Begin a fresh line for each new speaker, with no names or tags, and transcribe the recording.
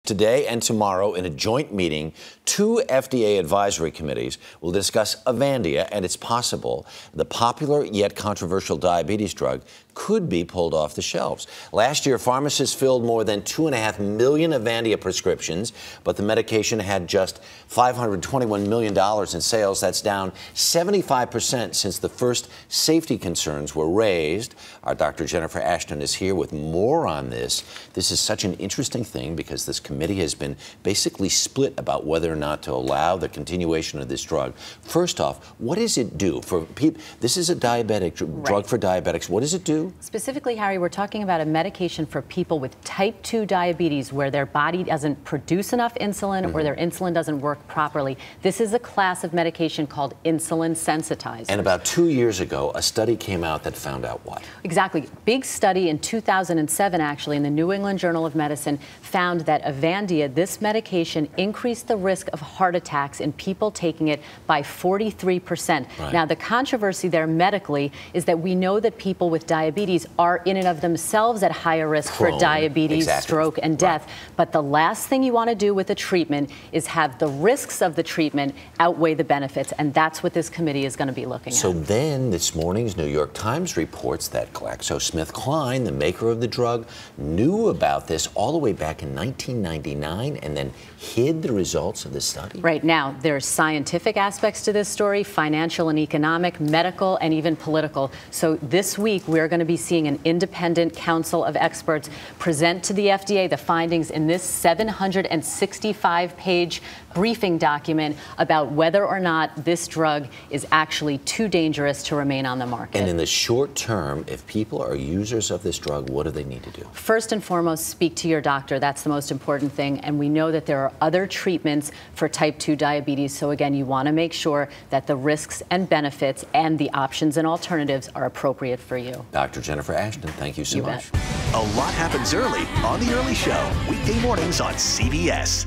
Today and tomorrow, in a joint meeting, 2 FDA advisory committees will discuss Avandia, and it's possible the popular yet controversial diabetes drug could be pulled off the shelves. Last year, pharmacists filled more than 2.5 million Avandia prescriptions, but the medication had just $521 million in sales. That's down 75% since the first safety concerns were raised. Our Dr. Jennifer Ashton is here with more on this. This is such an interesting thing because this committee has been basically split about whether or not to allow the continuation of this drug. First off, what does it do for people? This is a diabetic drug for diabetics. What does it do?
Specifically, Harry, we're talking about a medication for people with type 2 diabetes where their body doesn't produce enough insulin or their insulin doesn't work properly. This is a class of medication called insulin sensitizers. And
about 2 years ago, a study came out that found out what?
Exactly. Big study in 2007, actually, in the New England Journal of Medicine, found that Avandia, this medication, increased the risk of heart attacks in people taking it by 43%.
Right.
Now, the controversy there medically is that we know that people with diabetes are in and of themselves at higher risk for diabetes, stroke, and death. But the last thing you want to do with a treatment is have the risks of the treatment outweigh the benefits, and that's what this committee is going to be looking at.
So then this morning's New York Times reports that GlaxoSmithKline, the maker of the drug, knew about this all the way back in 1999 and then hid the results of the study?
Right. Now, there's scientific aspects to this story, financial and economic, medical, and even political. So this week, we're going to be seeing an independent council of experts present to the FDA the findings in this 765-page briefing document about whether or not this drug is actually too dangerous to remain on the market.
And in the short term, if people are users of this drug, what do they need to do?
First and foremost, speak to your doctor. That's the most important thing. And we know that there are other treatments for type 2 diabetes. So again, you want to make sure that the risks and benefits and the options and alternatives are appropriate for you.
Dr. Jennifer Ashton, thank you so much.
A lot happens early on The Early Show, weekday mornings on CBS.